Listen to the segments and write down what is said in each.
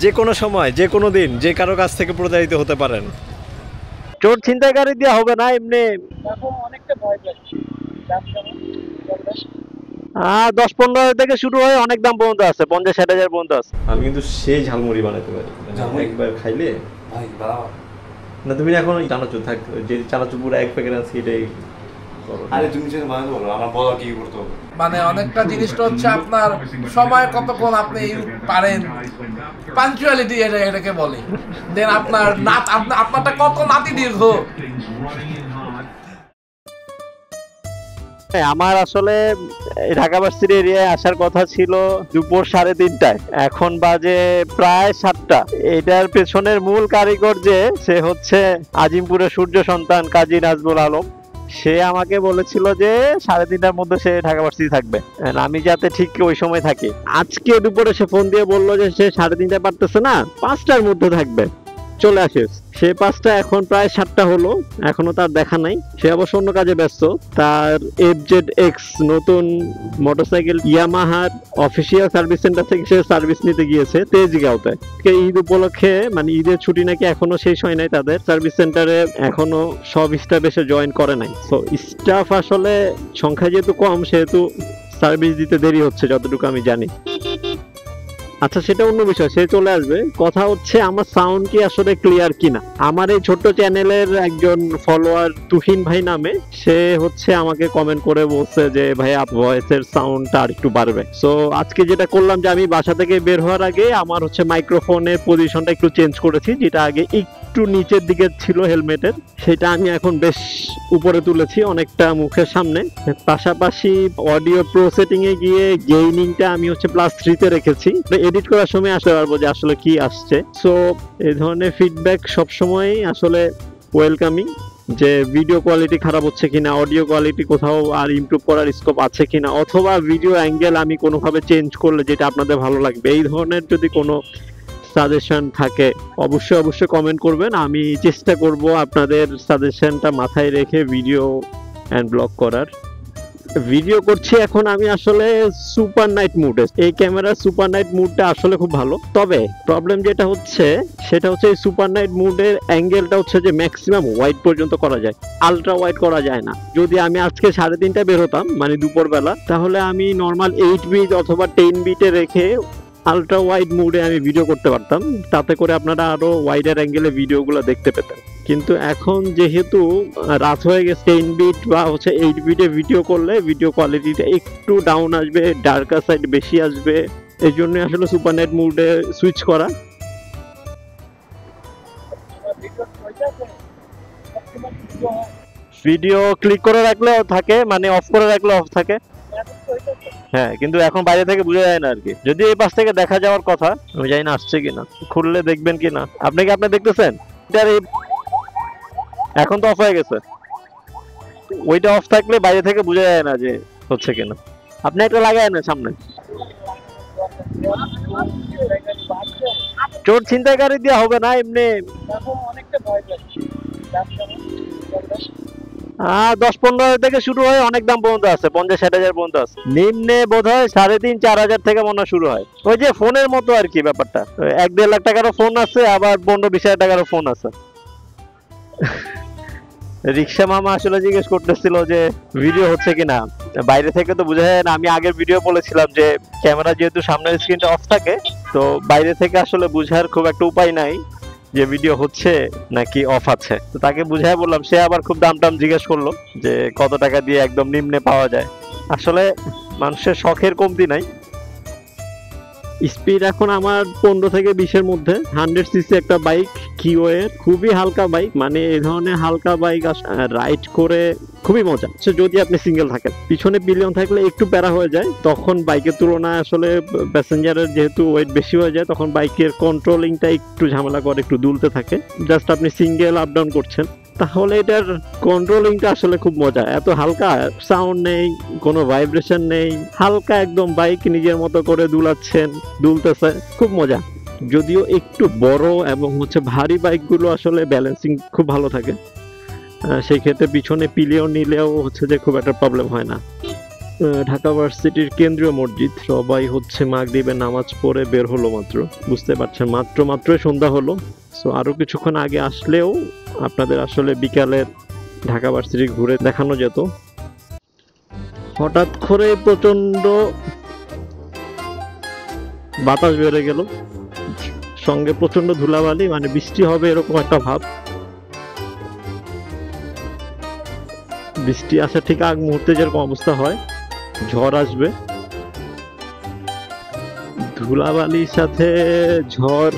যে কোনো সময় যে কোনো দিন যে কারো কাছ থেকে প্রতারিত হতে পারেন। চোর ছিনতাইকারী দেওয়া হবে না এমনি। অনেকটা ভয় পাচ্ছি। 10-15 থেকে শুরু হয়, অনেক দাম পর্যন্ত আছে, 50-60 হাজার পর্যন্ত আছে। আমি কিন্তু সেই ঝালমুড়ি বানাতে পারি, একবার খাইলে না। তুমি এখন চানাচুর থাক, যে চানাচুর পুরো এক প্যাকেট আছে এটাই। আরে তুমি যেটা বানাতে বলো, আমার বলা কি করতে হবে। মানে অনেকটা জিনিসটা হচ্ছে আপনার সময় কতক্ষণ আপনি পারেন, পাঞ্চুয়ালিটি এটাকে বলে। দেন আপনার নাত, আপনারটা কত নাতি দীর্ঘ। আমার আসলে ঢাকা ভার্সিটি এরিয়ায় আসার কথা ছিল দুপুর 3:30টায়, এখন বাজে প্রায় 7টা। এটার পেছনের মূল কারিগর যে, সে হচ্ছে আজিমপুরের সূর্য সন্তান কাজী নাজমুল আলম। সে আমাকে বলেছিল যে 3:30টার মধ্যে সে ঢাকা ভার্সিটি থাকবে, আমি যাতে ঠিক ওই সময় থাকি। আজকে দুপুরে সে ফোন দিয়ে বললো যে সে 3:30টায় পারতেছে না, 5টার মধ্যে থাকবে, চলে আসিস। সে 5টা, এখন প্রায় 7টা হলো, এখনো তার দেখা নাই। সে অবশ্য অন্য কাজে ব্যস্ত। তার FZX নতুন মোটরসাইকেল ইয়ামাহার অফিসিয়াল সার্ভিস সেন্টার থেকে সে সার্ভিস নিতে গিয়েছে তেজগাঁওতে। ঈদ উপলক্ষে, মানে ঈদের ছুটি নাকি এখনো শেষ হয় নাই তাদের সার্ভিস সেন্টারে, এখনো সব স্টাফ এসে জয়েন করে নাই। তো স্টাফ আসলে সংখ্যা যেহেতু কম, সেহেতু সার্ভিস দিতে দেরি হচ্ছে যতটুকু আমি জানি। আচ্ছা, সেটা অন্য বিষয়, সে চলে আসবে। কথা হচ্ছে আমার সাউন্ড কি আসলে ক্লিয়ার কিনা। আমার এই ছোট্ট চ্যানেলের একজন ফলোয়ার তুহিন ভাই নামে, সে হচ্ছে আমাকে কমেন্ট করে বলছে যে ভাই ভয়েসের সাউন্ডটা আর একটু বাড়বে। সো আজকে যেটা করলাম যে আমি বাসা থেকে বের হওয়ার আগে আমার হচ্ছে মাইক্রোফোনের পজিশনটা একটু চেঞ্জ করেছি, যেটা আগে একটু নিচের দিকে ছিল হেলমেটের, সেটা আমি এখন বেশ উপরে তুলেছি, অনেকটা মুখের সামনে। পাশাপাশি অডিও প্রো সেটিং এ গিয়ে গেইনিংটা আমি হচ্ছে +3 তে রেখেছি। এডিট করার সময় আসতে পারবো যে আসলে কি আসছে। সো এই ধরনের ফিডব্যাক সবসময় আসলে ওয়েলকামিং, যে ভিডিও কোয়ালিটি খারাপ হচ্ছে কিনা, অডিও কোয়ালিটি কোথাও আর ইমপ্রুভ করার স্কোপ আছে কিনা, অথবা ভিডিও অ্যাঙ্গেল আমি কোনোভাবে চেঞ্জ করলে যেটা আপনাদের ভালো লাগবে, এই ধরনের যদি কোনো সাজেশন থাকে অবশ্যই কমেন্ট করবেন। আমি চেষ্টা করব আপনাদের সাজেশনটা মাথায় রেখে ভিডিও অ্যান্ড ব্লগ করার। ভিডিও করছি এখন আমি আসলে সুপার নাইট মুডে। এই ক্যামেরার সুপার নাইট মুডটা আসলে খুব ভালো, তবে প্রবলেম যেটা হচ্ছে সেটা হচ্ছে এই সুপার নাইট মুডের অ্যাঙ্গেলটা হচ্ছে যে ম্যাক্সিমাম ওয়াইড পর্যন্ত করা যায়, আলট্রা ওয়াইড করা যায় না। যদি আমি আজকে 3:30টায় বের হতাম, মানে দুপুরবেলা, তাহলে আমি নর্মাল 8 বিট অথবা 10 বিটে রেখে আলট্রা ওয়াইড মুডে আমি ভিডিও করতে পারতাম, তাতে করে আপনারা আরো ওয়াইডার অ্যাঙ্গেলে ভিডিওগুলো দেখতে পেতেন। কিন্তু এখন যেহেতু রাত হয়ে গেছে, 10 বিট বা হচ্ছে 8 বিটে ভিডিও করলে ভিডিও কোয়ালিটিটা একটু ডাউন আসবে, ডার্কার সাইড বেশি আসবে, এই জন্য আসলে সুপার নাইট মুডে সুইচ করা। ভিডিও ক্লিক করে রাখলেও থাকে, মানে অফ করে রাখলে অফ থাকে। হ্যাঁ, কিন্তু এখন বাইরে থেকে বোঝা যায় না আর কি। যদি এই পাশ থেকে দেখা যাওয়ার কথা, আমি জানি না আসছে কিনা, খুললে দেখবেন কিনা। আপনি দেখতেছেন? এখন তো অফ হয়ে গেছে। ওইটা অফ থাকলে বাইরে থেকে বোঝা যায় না যে হচ্ছে কিনা। আপনি একটা লাগায় না সামনে। চোর ছিনতাইকারী দিয়ে হবে না এমনি। অনেকটা ভয় পাচ্ছি। 10-15 থেকে শুরু হয়, অনেক দাম পর্যন্ত আছে, 50-60 হাজার পর্যন্ত আছে। নিম্নে বোধ হয় 3,500-4,000 থেকে মনে শুরু হয়। ওই যে ফোনের মতো আর কি ব্যাপারটা, 1-1.5 লাখ টাকারও ফোন আছে, আবার 15-20 হাজার টাকারও ফোন আছে। রিক্সা মামা আসলে জিজ্ঞেস করতেছিল যে ভিডিও হচ্ছে কিনা, বাইরে থেকে তো বোঝা যায় না। আমি আগের ভিডিও বলেছিলাম যে ক্যামেরা যেহেতু সামনের স্ক্রিনটা অফ থাকে, তো বাইরে থেকে আসলে বুঝার খুব একটা উপায় নাই যে ভিডিও হচ্ছে নাকি অফ আছে। তো তাকে বুঝায় বললাম, সে আবার খুব দাম জিজ্ঞেস করলো যে কত টাকা দিয়ে একদম নিম্নে পাওয়া যায়। আসলে মানুষের শখের কমতি নাই। স্পিড এখন আমার 15 থেকে 20-এর মধ্যে। 100cc একটা বাইক, কিওয়ের, খুবই হালকা বাইক। মানে এই ধরনের হালকা বাইক রাইড করে খুবই মজা। যদি আপনি সিঙ্গেল থাকেন, পিছনে পিলিয়ন থাকলে একটু প্যারা হয়ে যায়, তখন বাইকের তুলনায় আসলে প্যাসেঞ্জারের যেহেতু ওয়েট বেশি হয়ে যায়, তখন বাইকের কন্ট্রোলিংটা একটু ঝামেলা করে, একটু দুলতে থাকে। জাস্ট আপনি সিঙ্গেল আপ ডাউন করছেন, তাহলে এটার কন্ট্রোলিংটা আসলে খুব মজা। এত হালকা, সাউন্ড নেই, কোনো ভাইব্রেশন নেই, হালকা একদম বাইক নিজের মতো করে দুলতেছে, খুব মজা। যদিও একটু বড় এবং হচ্ছে ভারী বাইকগুলো আসলে ব্যালেন্সিং খুব ভালো থাকে, সেই ক্ষেত্রে পিছনে পিলিয়ন নিলেও হচ্ছে যে খুব একটা প্রবলেম হয় না। ঢাকা ভার্সিটির কেন্দ্রীয় মসজিদ। সবাই হচ্ছে মাগরিবের নামাজ পড়ে বের হলো মাত্র, বুঝতে পারছেন মাত্রই সন্ধ্যা হলো। সো আরো কিছুক্ষণ আগে আসলেও আপনাদের আসলে বিকালের ঢাকা ভার্সিটি ঘুরে দেখানো যেত। হঠাৎ করে প্রচন্ড বাতাস বেড়ে গেল, সঙ্গে প্রচন্ড ধুলাবালি, মানে বৃষ্টি হবে এরকম একটা ভাব। বৃষ্টি আসা ঠিক আগ মুহূর্তে যেরকম অবস্থা হয়, ঝড় আসবে, ধুলাবালির সাথে ঝড়।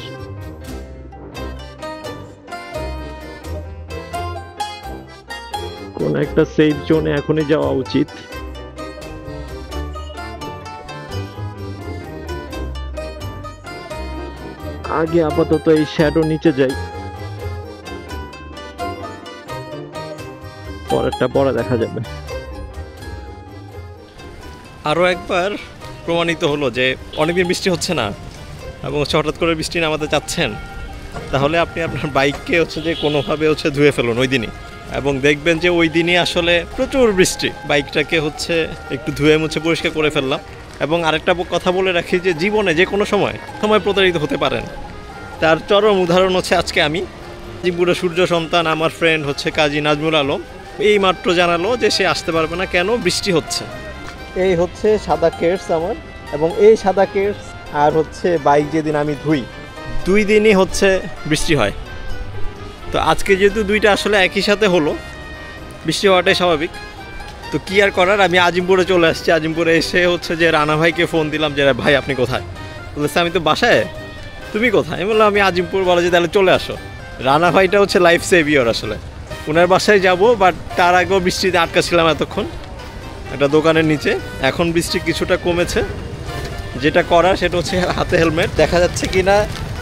কোন একটা সেফ জোনে এখনই যাওয়া উচিত। আগে আপাতত এই শ্যাডো নিচে যাই, পরেরটা পরে দেখা যাবে। আরও একবার প্রমাণিত হলো যে অনেকদিন বৃষ্টি হচ্ছে না এবং হঠাৎ করে বৃষ্টি নামাতে চাচ্ছেন, তাহলে আপনি আপনার বাইককে যে কোনোভাবে ধুয়ে ফেলুন ওই দিনই, এবং দেখবেন যে ওই দিনই আসলে প্রচুর বৃষ্টি। বাইকটাকে একটু ধুয়ে মুছে পরিষ্কার করে ফেললাম। এবং আরেকটা কথা বলে রাখি যে জীবনে যে কোনো সময় প্রতারিত হতে পারেন। তার চরম উদাহরণ আজকে আমি জিপুরে সূর্য সন্তান আমার ফ্রেন্ড কাজী নাজমুল আলম এই মাত্র জানালো যে সে আসতে পারবে না, কেন? বৃষ্টি হচ্ছে। এই সাদা কেটস আমার, এবং এই সাদা কেটস আর বাইক যেদিন আমি ধুই, 2 দিনই বৃষ্টি হয়। তো আজকে যেহেতু দুইটা আসলে একই সাথে হলো, বৃষ্টি হওয়াটাই স্বাভাবিক। তো কি আর করার, আমি আজিমপুরে চলে আসছি। আজিমপুরে এসে যে রানা ভাইকে ফোন দিলাম যে ভাই আপনি কোথায়? বলেছে আমি তো বাসায়, তুমি কোথায়? আমি বললাম আমি আজিমপুর। বলে যে তাহলে চলে আসো। রানা ভাইটা লাইফ সেভিয়র, আসলে ওনার বাসায় যাব, বাট তার আগেও বৃষ্টিতে আটকা ছিলাম এতক্ষণ একটা দোকানের নিচে। এখন বৃষ্টি কিছুটা কমেছে, যেটা করার সেটা হাতে হেলমেট। দেখা যাচ্ছে কিনা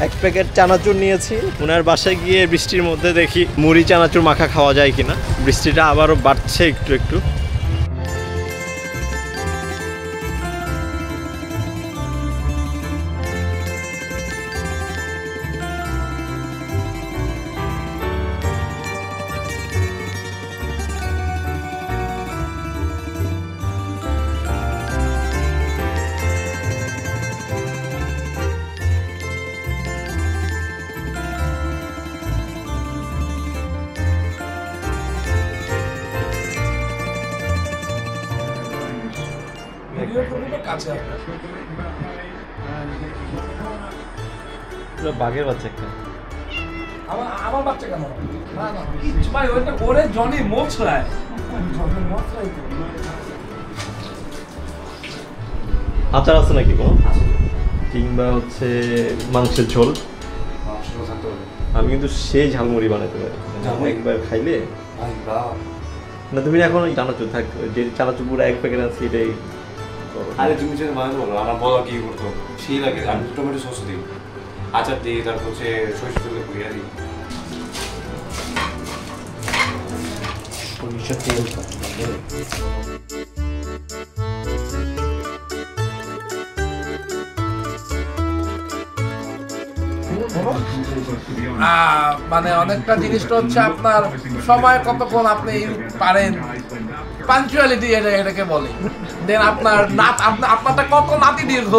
1 প্যাকেট চানাচুর নিয়েছি, ওনার বাসায় গিয়ে বৃষ্টির মধ্যে দেখি মুড়ি চানাচুর মাখা খাওয়া যায় কিনা। বৃষ্টিটা আবারও বাড়ছে একটু একটু। বাঘের বাচ্চা একটা, আমার বাচ্চা কেন? না না কিচ্ছু ভাই, ওইটা করে জনি মোছরায়। আচার আছে নাকি কোনো? কিংবা মাংসের ঝোল? আমি কিন্তু সেই ঝালমুড়ি বানাতে পারি, একবার খাইলে। না তুমি এখন চানাচুর থাক, যে চানাচুর পুরো 1 প্যাকেট আছে এটাই। আরে তুমি যদি বানাতে বলো, আমার বলা কি করতো সেই লাগে। আমি টমেটো সস দিই, আচার দিই, তারপর সরিষা তেলে পুড়িয়ে দিই। সরিষা তেল মানে অনেকটা জিনিসটা আপনার সময় কতক্ষণ আপনি পারেন, পাঞ্চুয়ালিটি এটাকে বলে। দেন আপনার আপনারটা কত নাতি দীর্ঘ।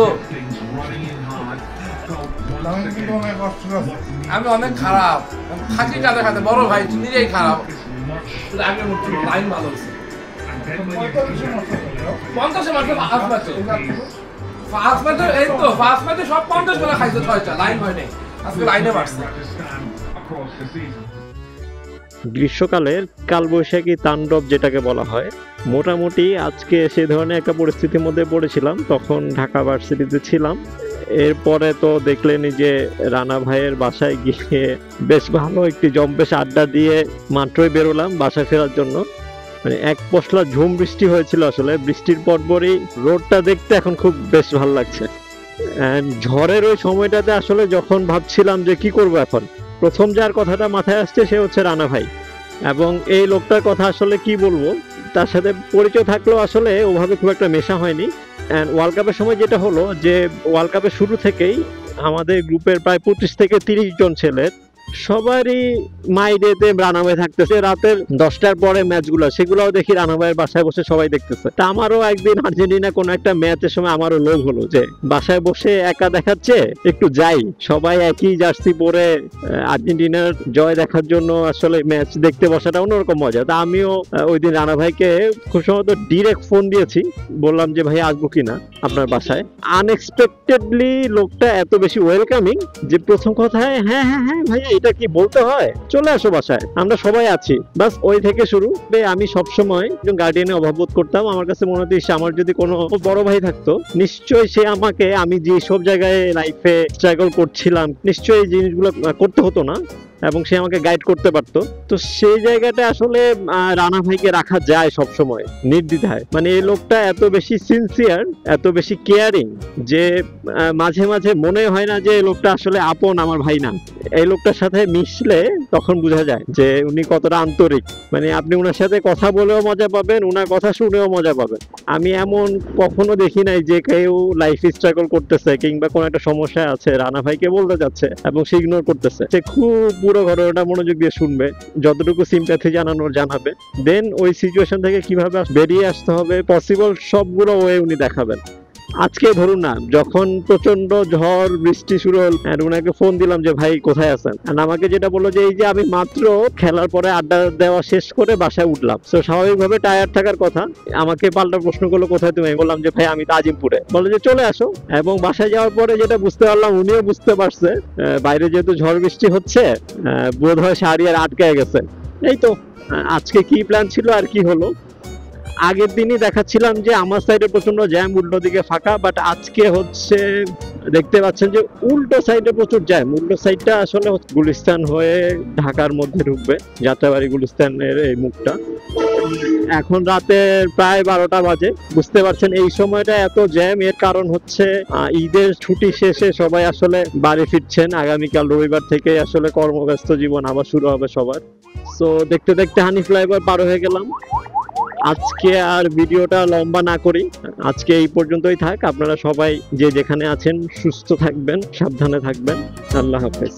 আমি অনেক খারাপ থাকি কাদের খাতে, বড় ভাই নিজেই খারাপ। আগে লাইন ভালো হচ্ছে 50 মাত্র ফার্স্ট ম্যাচে, এই তো ফার্স্ট ম্যাচে সব 50 বেলা খাইছে 6টা, লাইন হয় নাই, আজকে লাইনে বাড়ছে। গ্রীষ্মকালের কালবৈশাখী তাণ্ডব যেটাকে বলা হয়, মোটামুটি আজকে সে ধরনের একটা পরিস্থিতির মধ্যে পড়েছিলাম। তখন ঢাকা ভার্সিটিতে ছিলাম। এরপরে তো দেখলেনই যে রানা ভাইয়ের বাসায় গিয়ে বেশ ভালো একটি জম্পেশ আড্ডা দিয়ে মাত্রই বেরোলাম বাসায় ফেরার জন্য। মানে এক পশলা ঝুম বৃষ্টি হয়েছিল। আসলে বৃষ্টির পরপরই রোডটা দেখতে এখন খুব বেশ ভালো লাগছে। ঝড়ের ওই সময়টাতে আসলে যখন ভাবছিলাম যে কি করব এখন, প্রথম যার কথাটা মাথায় আসছে সে রানা ভাই। এবং এই লোকটার কথা আসলে কি বলবো, তার সাথে পরিচয় থাকলেও আসলে ওভাবে খুব একটা মেশা হয়নি। ওয়ার্ল্ড কাপের সময় যেটা হলো যে ওয়ার্ল্ড কাপের শুরু থেকেই আমাদের গ্রুপের প্রায় 25 থেকে 30 জন ছেলের সবারই মাইন্ডেতে রানা ভাই থাকতেছে। রাতের 10টার পরে ম্যাচগুলো সেগুলোও দেখি রানা ভাইয়ের বাসায় বসে সবাই দেখতেছে। তা আমারও একদিন আর্জেন্টিনা কোনো একটা ম্যাচের সময় আমারও লোভ হলো যে বাসায় বসে একা দেখাচ্ছে, একটু যাই, সবাই একই জার্সি পরে আর্জেন্টিনার জয় দেখার জন্য আসলে ম্যাচ দেখতে বসাটা অন্যরকম মজা। তা আমিও ওই দিন রানা ভাইকে খুব সম্ভবত ডিরেক্ট ফোন দিয়েছি, বললাম যে ভাই আসবো কিনা আপনার বাসায়। আনএক্সপেক্টেডলি লোকটা এত বেশি ওয়েলকামিং যে প্রথম কথায় হ্যাঁ হ্যাঁ হ্যাঁ ভাইয়া এটা কি বলতে হয়, চলে আসো বাসায়, আমরা সবাই আছি। বাস ওই থেকে শুরু। আমি সবসময় গার্ডিয়ানের অভাব বোধ করতাম। আমার কাছে মনে হতো আমার যদি কোনো বড় ভাই থাকতো নিশ্চয়ই সে আমাকে, আমি যে সব জায়গায় লাইফে স্ট্রাগল করছিলাম, নিশ্চয়ই এই জিনিসগুলো করতে হতো না এবং সে আমাকে গাইড করতে পারতো। তো সেই জায়গাটা আসলে রানা ভাইকে রাখা যায় সব সময় নির্দ্বিধায়। মানে এই লোকটা এত বেশি সিনসিয়ার, এত বেশি কেয়ারিং যে মাঝে মাঝে মনে হয় না যে এই লোকটা আসলে আপন আমার ভাই না। এই লোকটার সাথে মিশলে তখন বোঝা যায় যে উনি কতটা আন্তরিক। মানে আপনি ওনার সাথে কথা বলেও মজা পাবেন, ওনার কথা শুনেও মজা পাবেন। আমি এমন কখনো দেখি নাই যে কেউ লাইফ স্ট্রাগল করতেছে কিংবা কোনো একটা সমস্যা আছে রানা ভাইকে বলতে যাচ্ছে এবং সে ইগনোর করতেছে। সে খুব পুরো ঘটনাটা মনোযোগ দিয়ে শুনবে, যতটুকু সিম্প্যাথি জানানোর জানাবে, দেন ওই সিচুয়েশন থেকে কিভাবে বেরিয়ে আসতে হবে পসিবল সবগুলো ওয়ে উনি দেখাবেন। আজকে ধরুন না, যখন প্রচন্ড ঝড় বৃষ্টি শুরু হল, ওনাকে ফোন দিলাম যে ভাই কোথায় আছেন, আমাকে যেটা বললো যে এই যে আমি মাত্র খেলার পরে আড্ডা দেওয়া শেষ করে বাসায় উঠলাম। তো স্বাভাবিকভাবে টায়ার থাকার কথা, আমাকে পাল্টা প্রশ্ন করলো কোথায় তুমি, বললাম যে ভাই আমি তো আজিমপুরে। বললো যে চলে আসো। এবং বাসায় যাওয়ার পরে যেটা বুঝতে পারলাম, উনিও বুঝতে পারছে বাইরে যেহেতু ঝড় বৃষ্টি হচ্ছে, বোধ হয় শাহরিয়ার আটকায় গেছে। এই তো আজকে কি প্ল্যান ছিল আর কি হলো। আগের দিনই দেখাচ্ছিলাম যে আমার সাইডে প্রচন্ড জ্যাম, উল্টো দিকে ফাঁকা, বাট আজকে হচ্ছে দেখতে পাচ্ছেন যে উল্টো সাইডে প্রচুর জ্যাম। উল্টো সাইডটা আসলে গুলিস্তান হয়ে ঢাকার মধ্যে ঢুকবে, যাত্রাবাড়ি গুলিস্তানের এই মুখটা। এখন রাতের প্রায় 12টা বাজে। বুঝতে পারছেন এই সময়টা এত জ্যাম, এর কারণ হচ্ছে ঈদের ছুটি শেষে সবাই আসলে বাড়ি ফিরছেন। আগামীকাল রবিবার থেকে আসলে কর্মব্যস্ত জীবন আবার শুরু হবে সবার। সো দেখতে দেখতে হানি ফ্লাইওভার পার হয়ে গেলাম। আজকে আর ভিডিওটা লম্বা না করি, আজকে এই পর্যন্তই থাক। আপনারা সবাই যে যেখানে আছেন সুস্থ থাকবেন, সাবধানে থাকবেন। আল্লাহ হাফেজ।